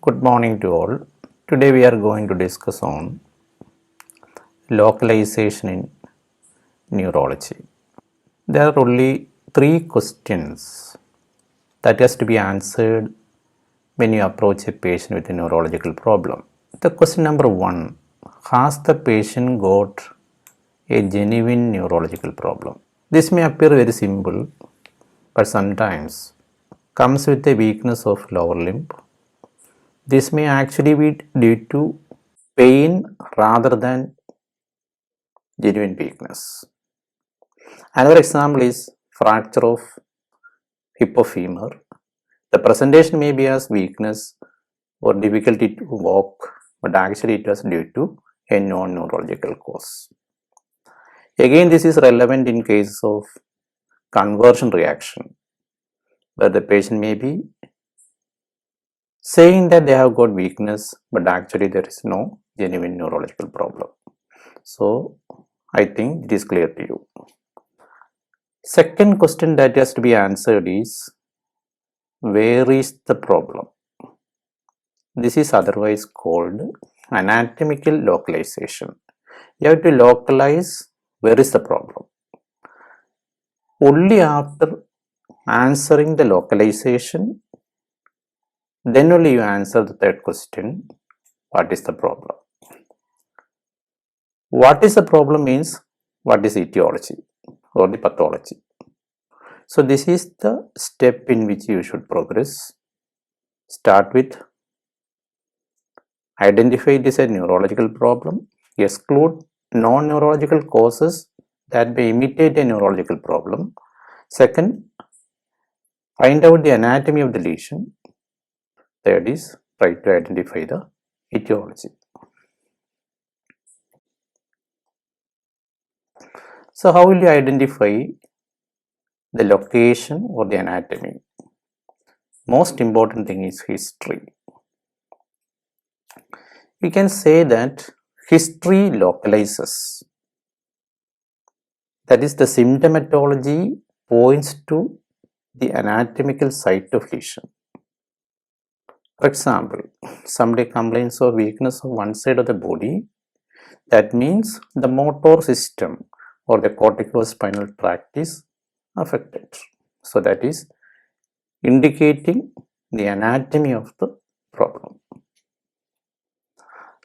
Good morning to all. Today we are going to discuss on localization in neurology. There are only three questions that has to be answered when you approach a patient with a neurological problem. The question number one, has the patient got a genuine neurological problem? This may appear very simple, but sometimes comes with a weakness of lower limb. This may actually be due to pain rather than genuine weakness. Another example is fracture of hip of femur. The presentation may be as weakness or difficulty to walk, but actually it was due to a non-neurological cause. Again, this is relevant in cases of conversion reaction, where the patient may be saying that they have got weakness, but actually there is no genuine neurological problem. So, I think it is clear to you. Second question that has to be answered is, where is the problem? This is otherwise called anatomical localization. You have to localize where is the problem. Only after answering the localization, then only you answer the third question, what is the problem? What is the problem means what is etiology or the pathology. So this is the step in which you should progress. Start with identify it as a neurological problem, exclude non-neurological causes that may imitate a neurological problem. Second, find out the anatomy of the lesion. Third is try to identify the etiology. So how will you identify the location or the anatomy? Most important thing is history. We can say that history localizes. That is, the symptomatology points to the anatomical site of lesion. For example, somebody complains of weakness of one side of the body. That means the motor system or the corticospinal tract is affected. So that is indicating the anatomy of the problem.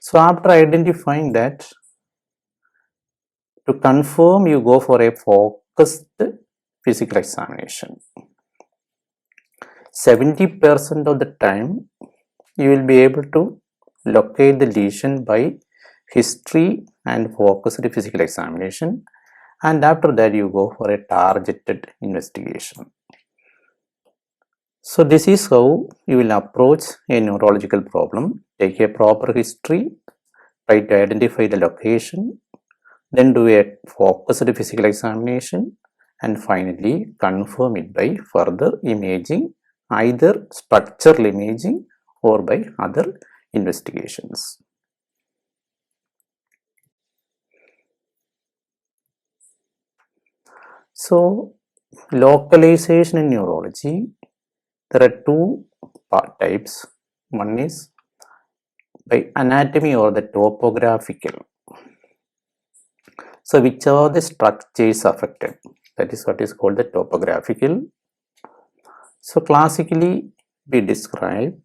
So after identifying that, to confirm, you go for a focused physical examination. 70% of the time, you will be able to locate the lesion by history and focused physical examination, and after that you go for a targeted investigation. So this is how you will approach a neurological problem. Take a proper history, try to identify the location, then do a focused physical examination, and finally confirm it by further imaging, either structural imaging or by other investigations. So, localization in neurology, there are two types. One is by anatomy or the topographical. So, which are the structures affected? That is what is called the topographical. So, classically we describe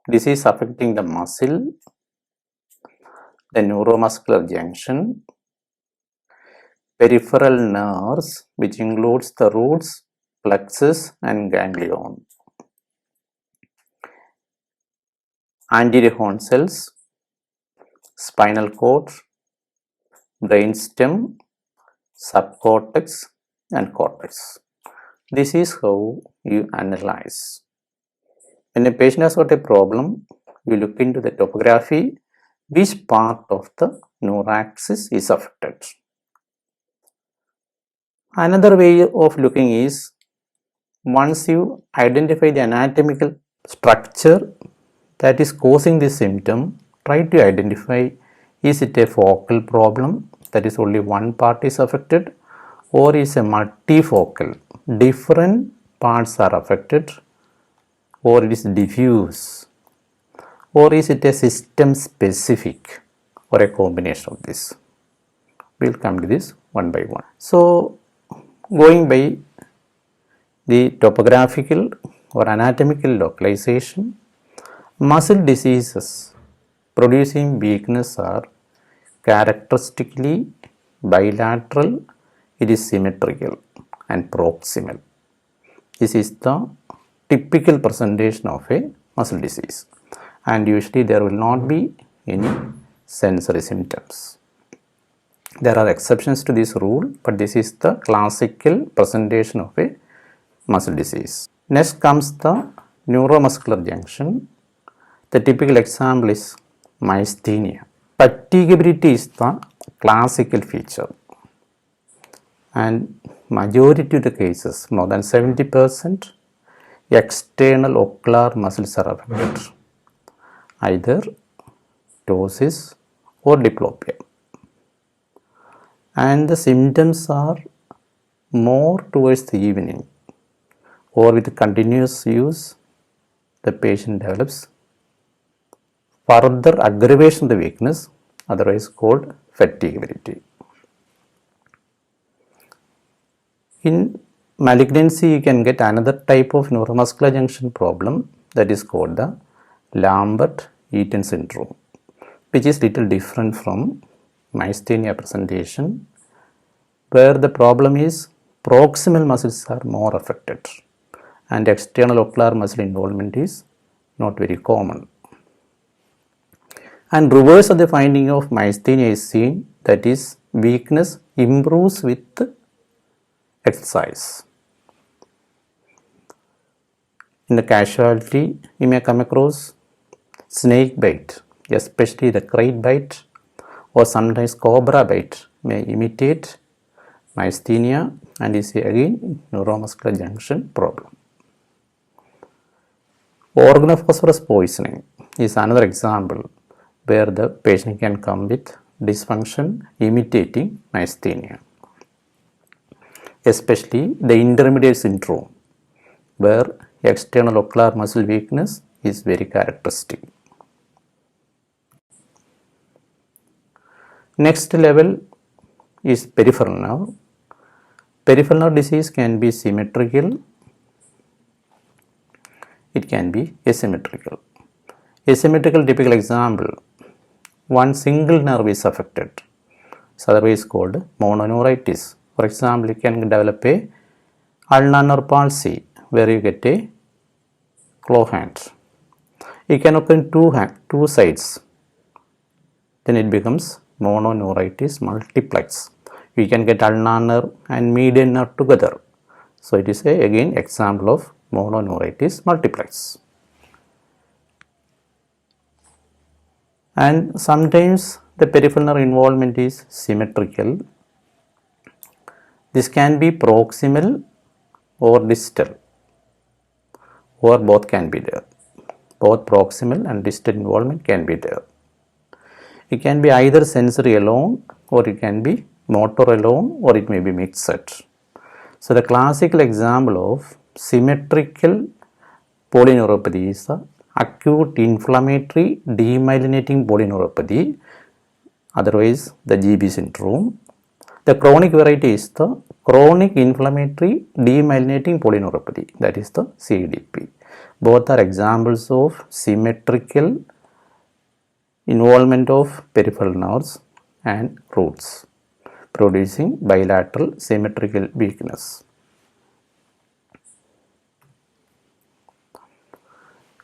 this is affecting the muscle, the neuromuscular junction, peripheral nerves, which includes the roots, plexus and ganglion, anterior horn cells, spinal cord, brainstem, subcortex and cortex. This is how you analyze. When a patient has got a problem, you look into the topography, which part of the neuraxis is affected. Another way of looking is, once you identify the anatomical structure that is causing this symptom, try to identify, is it a focal problem, that is only one part is affected, or is a multifocal, different parts are affected, or it is diffuse, or is it a system specific or a combination of this? We will come to this one by one. So, going by the topographical or anatomical localization, muscle diseases producing weakness are characteristically bilateral, it is symmetrical and proximal. This is the typical presentation of a muscle disease, and usually there will not be any sensory symptoms. There are exceptions to this rule, but this is the classical presentation of a muscle disease. Next comes the neuromuscular junction. The typical example is myasthenia. Fatigability is the classical feature, and majority of the cases, more than 70%, external ocular muscles are affected, either ptosis or diplopia, and the symptoms are more towards the evening, or with continuous use the patient develops further aggravation of the weakness, otherwise called fatigability. In malignancy, you can get another type of neuromuscular junction problem, that is called the Lambert-Eaton syndrome, which is little different from myasthenia presentation, where the problem is proximal muscles are more affected and external ocular muscle involvement is not very common. And reverse of the finding of myasthenia is seen, that is weakness improves with exercise. In the casualty, you may come across snake bite, especially the crate bite, or sometimes cobra bite may imitate myasthenia and is again neuromuscular junction problem. Organophosphorus poisoning is another example where the patient can come with dysfunction imitating myasthenia, especially the intermediate syndrome, where external ocular muscle weakness is very characteristic. Next level is peripheral nerve. Peripheral nerve disease can be symmetrical, it can be asymmetrical. Asymmetrical typical example, one single nerve is affected, so otherwise called mononeuritis. For example, you can develop a ulnar nerve palsy where you get a claw hand. It can occur in two sides, then it becomes mononeuritis multiplex. We can get ulnar nerve and median nerve together, so it is again example of mononeuritis multiplex. And sometimes the peripheral nerve involvement is symmetrical. This can be proximal or distal, or both can be there. Both proximal and distal involvement can be there. It can be either sensory alone, or it can be motor alone, or it may be mixed. So the classical example of symmetrical polyneuropathy is the acute inflammatory demyelinating polyneuropathy, otherwise the GB syndrome. The chronic variety is the chronic inflammatory demyelinating polyneuropathy, that is the CIDP. Both are examples of symmetrical involvement of peripheral nerves and roots, producing bilateral symmetrical weakness.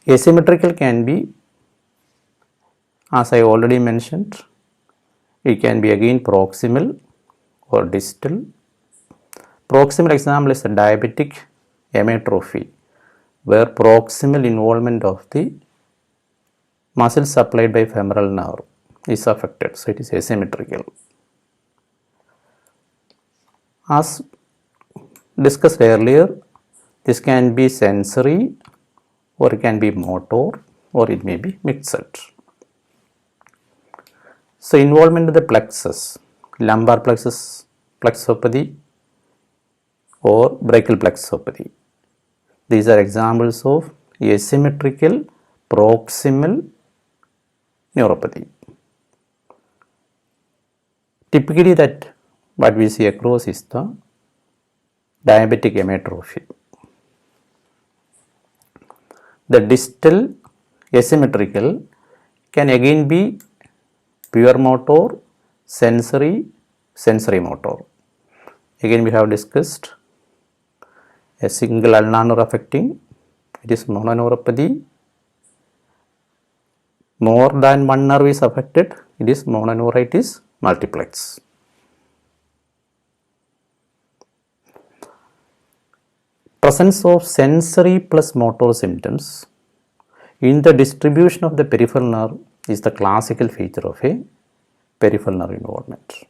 Asymmetrical can be, as I already mentioned, it can be again proximal or distal. Proximal example is a diabetic hematrophy, where proximal involvement of the muscle supplied by femoral nerve is affected, so it is asymmetrical. As discussed earlier, this can be sensory, or it can be motor, or it may be mixed. So involvement of the plexus, lumbar plexus plexopathy or brachial plexopathy. These are examples of asymmetrical proximal neuropathy. Typically that what we see across is the diabetic hematrophy. The distal asymmetrical can again be pure motor, sensory motor. Again we have discussed a single ulnar nerve affecting, it is mononeuropathy. More than one nerve is affected, it is mononeuritis multiplex. Presence of sensory plus motor symptoms in the distribution of the peripheral nerve is the classical feature of a peripheral nerve involvement.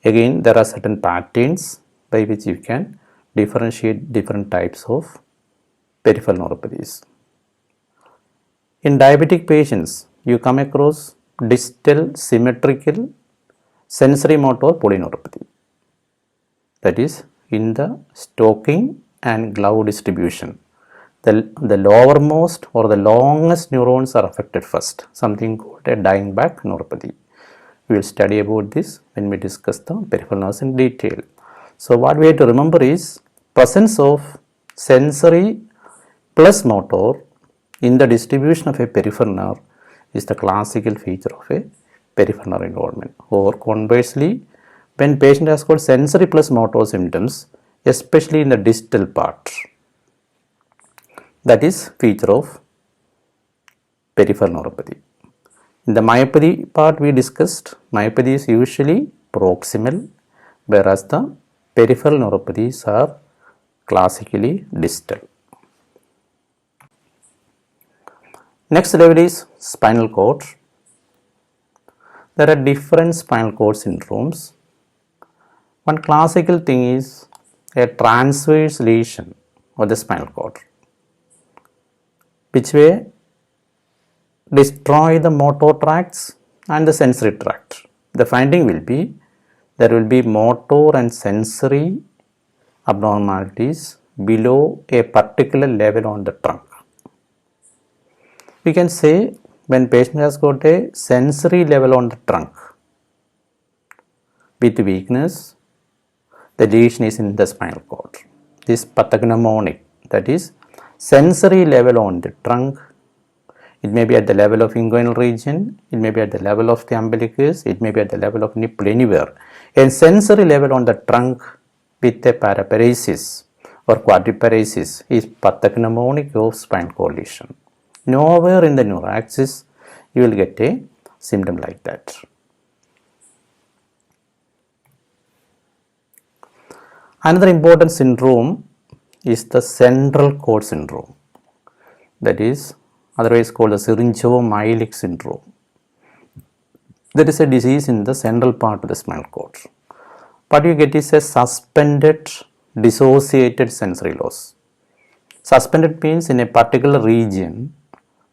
Again, there are certain patterns by which you can differentiate different types of peripheral neuropathies. In diabetic patients, you come across distal symmetrical sensory motor polyneuropathy. That is, in the stocking and glove distribution, the lowermost or the longest neurons are affected first, something called a dying back neuropathy. We will study about this when we discuss the peripheral nerves in detail. So what we have to remember is presence of sensory plus motor in the distribution of a peripheral nerve is the classical feature of a peripheral nerve involvement. Or conversely, when patient has got sensory plus motor symptoms, especially in the distal part, that is feature of peripheral neuropathy. In the myopathy part we discussed, myopathy is usually proximal, whereas the peripheral neuropathies are classically distal. Next level is spinal cord. There are different spinal cord syndromes. One classical thing is a transverse lesion of the spinal cord, which way destroy the motor tracts and the sensory tract. The finding will be there will be motor and sensory abnormalities below a particular level on the trunk. We can say when patient has got a sensory level on the trunk with weakness, the lesion is in the spinal cord. This pathognomonic, that is sensory level on the trunk. It may be at the level of inguinal region, it may be at the level of the umbilicus, it may be at the level of nipple, anywhere. A sensory level on the trunk with a paraparesis or quadriparesis is pathognomonic of spinal cord lesion. Nowhere in the neuraxis you will get a symptom like that. Another important syndrome is the central cord syndrome, that is otherwise called the syringomyelic syndrome. There is a disease in the central part of the spinal cord. What you get is a suspended dissociated sensory loss. Suspended means in a particular region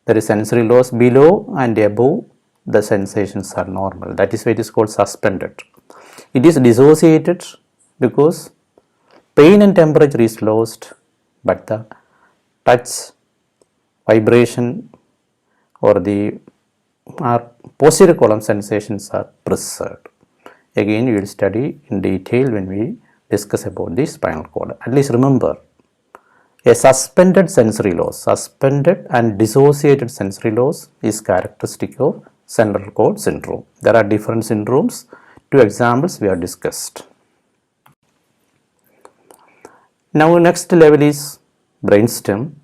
there is sensory loss, below and above the sensations are normal. That is why it is called suspended. It is dissociated because pain and temperature is lost, but the touch, vibration or the posterior column sensations are preserved. Again, we will study in detail when we discuss about the spinal cord. At least remember, a suspended sensory loss, suspended and dissociated sensory loss is characteristic of central cord syndrome. There are different syndromes. Two examples we have discussed. Now next level is brainstem.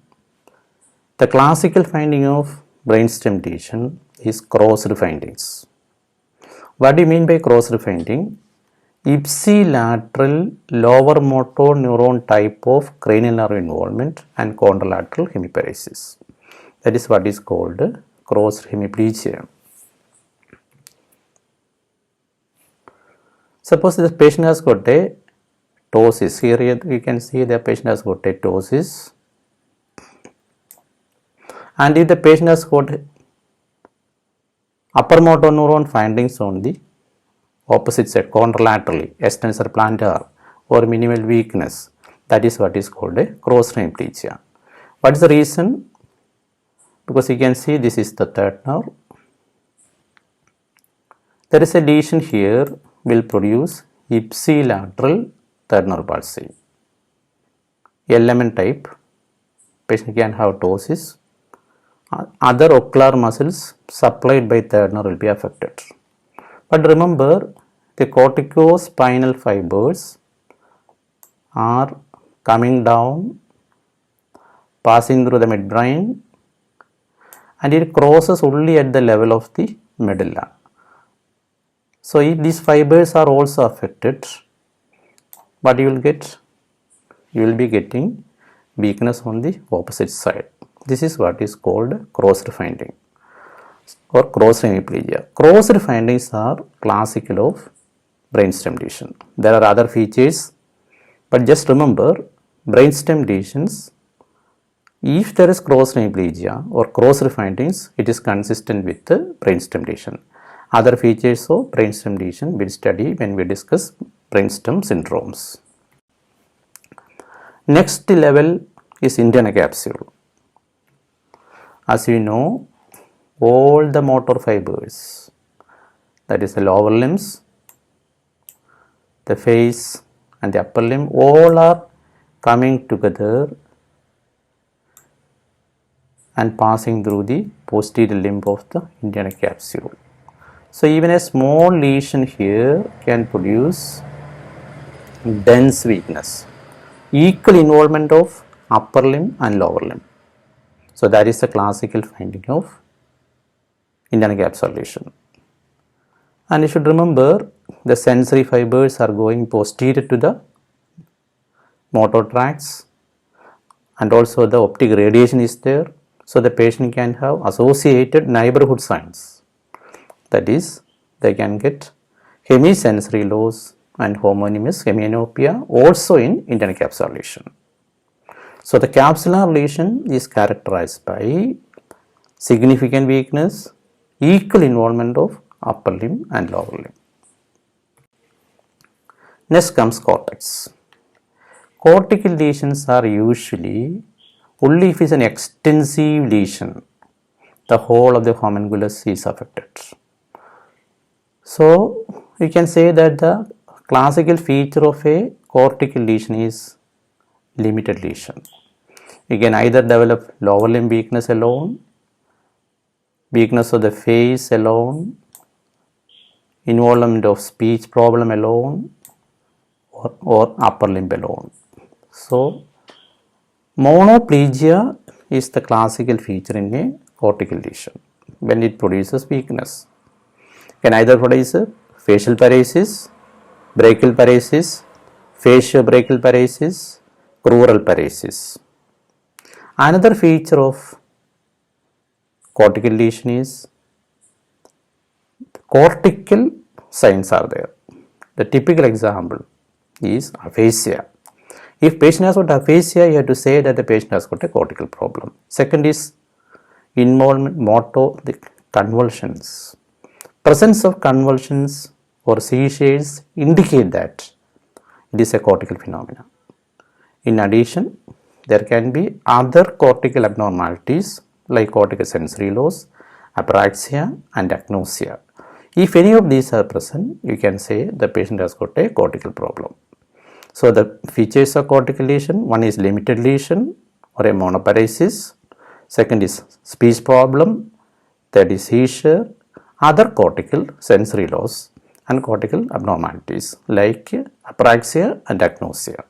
The classical finding of brainstem lesion is crossed findings. What do you mean by crossed finding? Ipsilateral lower motor neuron type of cranial nerve involvement and contralateral hemiparesis. That is what is called crossed hemiplegia. Suppose the patient has got a ptosis. Here we can see the patient has got a ptosis. And if the patient has got upper motor neuron findings on the opposite side contralaterally, extensor plantar or minimal weakness, that is what is called a crossed hemiplegia. What is the reason? Because you can see this is the third nerve, there is a lesion here will produce ipsilateral third nerve palsy. LMN type, patient can have ptosis. Other ocular muscles supplied by third nerve will be affected. But remember, the corticospinal fibers are coming down, passing through the midbrain, and it crosses only at the level of the medulla. So if these fibers are also affected, what you will get? You will be getting weakness on the opposite side. This is what is called crossed finding or crossed hemiplegia. Crossed findings are classical of brainstem lesion. There are other features, but just remember, brainstem lesions, if there is crossed hemiplegia or crossed findings, it is consistent with the brainstem lesion. Other features of brainstem lesion we'll study when we discuss brainstem syndromes. Next level is internal capsule. As you know, all the motor fibers, that is the lower limbs, the face and the upper limb, all are coming together and passing through the posterior limb of the internal capsule. So even a small lesion here can produce dense weakness, equal involvement of upper limb and lower limb. So that is the classical finding of internal capsule lesion. And you should remember, the sensory fibers are going posterior to the motor tracts, and also the optic radiation is there. So the patient can have associated neighborhood signs. That is, they can get hemisensory loss and homonymous hemianopia also in internal capsular lesion. So the capsular lesion is characterized by significant weakness, equal involvement of upper limb and lower limb. Next comes cortex. Cortical lesions are usually only if it is an extensive lesion, the whole of the homunculus is affected. So you can say that the classical feature of a cortical lesion is limited lesion. You can either develop lower limb weakness alone, weakness of the face alone, involvement of speech problem alone, or upper limb alone. So monoplegia is the classical feature in a cortical lesion when it produces weakness. It can either produce facial paresis, brachial paresis, faciobrachial paresis, crural paresis. Another feature of cortical lesion is cortical signs are there. The typical example is aphasia. If patient has got aphasia, you have to say that the patient has got a cortical problem. Second is involvement, motor, the convulsions. Presence of convulsions or seizures indicate that it is a cortical phenomenon. In addition, there can be other cortical abnormalities like cortical sensory loss, apraxia and agnosia. If any of these are present, you can say the patient has got a cortical problem. So the features of cortical lesion, one is limited lesion or a monoparesis, second is speech problem, third is seizure, other cortical sensory loss and cortical abnormalities like apraxia and agnosia.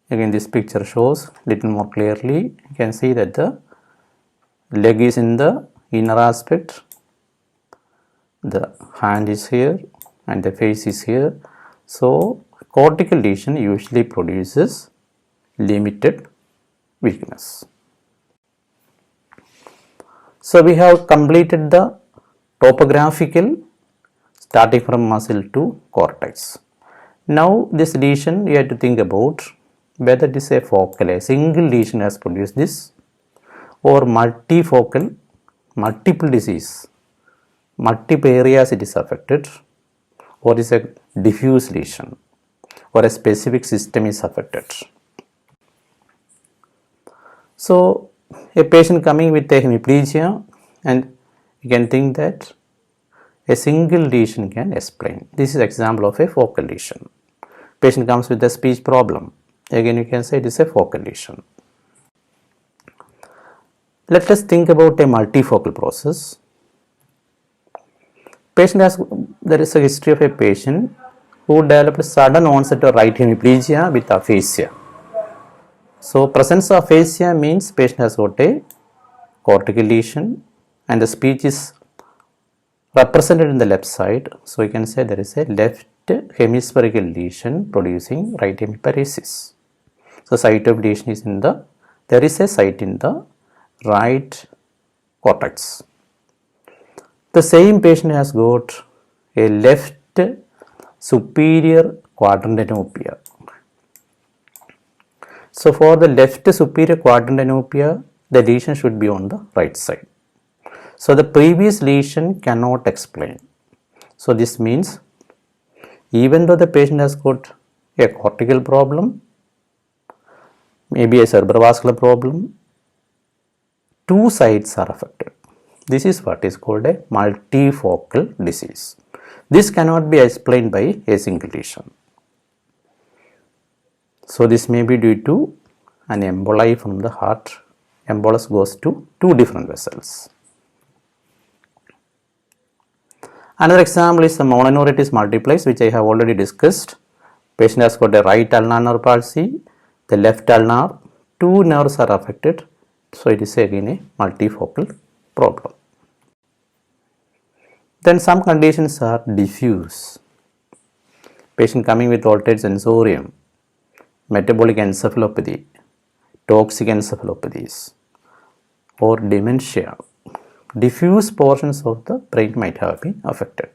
Again, this picture shows little more clearly. You can see that the leg is in the inner aspect, the hand is here and the face is here. So cortical lesion usually produces limited weakness. So we have completed the topographical starting from muscle to cortex. Now this lesion you have to think about whether it is a focal, a single lesion has produced this, or multifocal, multiple disease, multiple areas it is affected, or is a diffuse lesion, or a specific system is affected. So a patient coming with a hemiplegia, and you You can think that a single lesion can explain. This is example of a focal lesion. Patient comes with a speech problem. Again, you can say it is a focal lesion. Let us think about a multifocal process. There is a history of a patient who developed sudden onset of right hemiplegia with aphasia. So, presence of aphasia means patient has got a cortical lesion and the speech is represented in the left side. So, you can say there is a left hemispherical lesion producing right hemiparesis. So, site of lesion is there is a site in the right cortex. The same patient has got a left superior quadrant anomia. So, for the left superior quadrant anomia, the lesion should be on the right side. So, the previous lesion cannot explain. So, this means even though the patient has got a cortical problem, maybe a cerebrovascular problem, two sides are affected. This is what is called a multifocal disease. This cannot be explained by a single lesion. So, this may be due to an emboli from the heart. Embolus goes to two different vessels. Another example is the mononeuritis multiplex, which I have already discussed. Patient has got a right ulnar nerve palsy, the left ulnar, two nerves are affected. So, it is again a multifocal problem. Then some conditions are diffuse. Patient coming with altered sensorium, metabolic encephalopathy, toxic encephalopathies, or dementia. Diffuse portions of the brain might have been affected.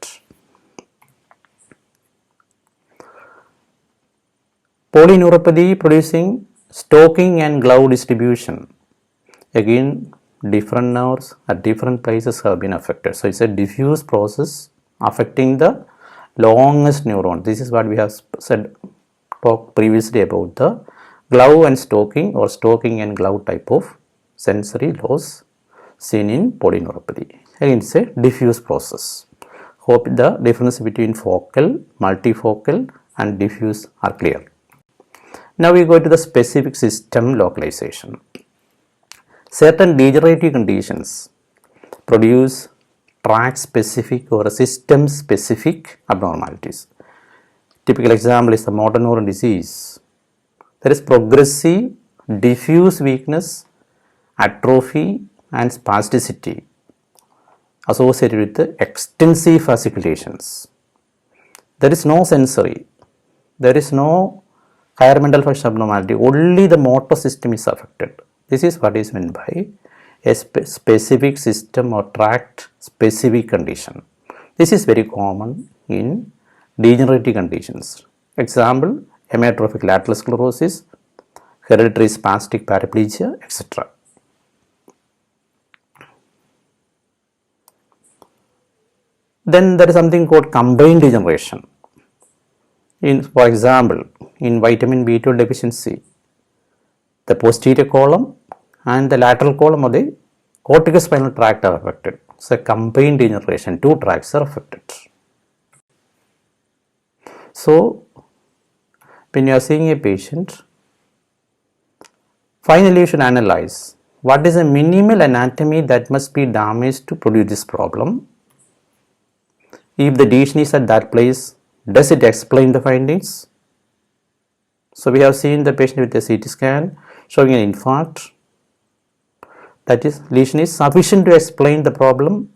Polyneuropathy producing stocking and glove distribution. Again, different nerves at different places have been affected. So, it's a diffuse process affecting the longest neuron. This is what we have talked previously about the glove and stocking or stocking and glove type of sensory loss seen in polyneuropathy. Again, it's a diffuse process. Hope the difference between focal, multifocal and diffuse are clear. Now we go to the specific system localization. Certain degenerative conditions produce tract specific or system specific abnormalities. Typical example is the motor neuron disease. There is progressive diffuse weakness, atrophy and spasticity associated with the extensive fasciculations. There is no sensory, there is no higher mental function abnormality, only the motor system is affected. This is what is meant by a specific system or tract specific condition. This is very common in degenerative conditions. Example, amyotrophic lateral sclerosis, hereditary spastic paraplegia, etc. Then there is something called combined degeneration. For example, in vitamin B12 deficiency, the posterior column and the lateral column of the corticospinal tract are affected. So, combined degeneration, two tracts are affected. So, when you are seeing a patient, finally you should analyze what is the minimal anatomy that must be damaged to produce this problem. If the lesion is at that place, does it explain the findings? So, we have seen the patient with a CT scan showing an infarct. That is, lesion is sufficient to explain the problem,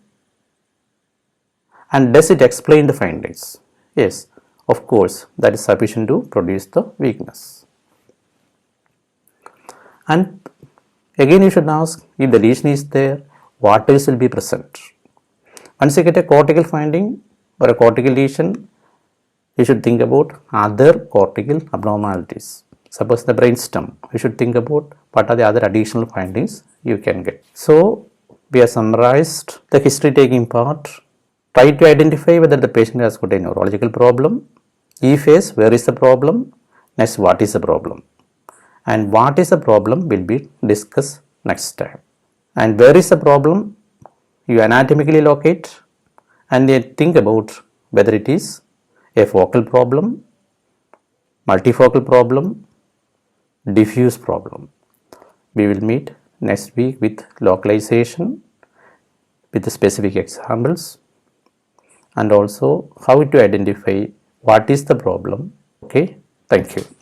and does it explain the findings? Yes, of course, that is sufficient to produce the weakness. And again you should ask, if the lesion is there, what else will be present? Once you get a cortical finding or a cortical lesion, you should think about other cortical abnormalities. Suppose the brainstem, you should think about what are the other additional findings you can get. So, we have summarized the history taking part. Try to identify whether the patient has got a neurological problem. If yes, where is the problem? Next, what is the problem? And what is the problem will be discussed next time. And where is the problem? you anatomically locate and then think about whether it is a focal problem, multifocal problem, diffuse problem. We will meet next week with localization, with the specific examples, and also how to identify what is the problem. Okay, thank you.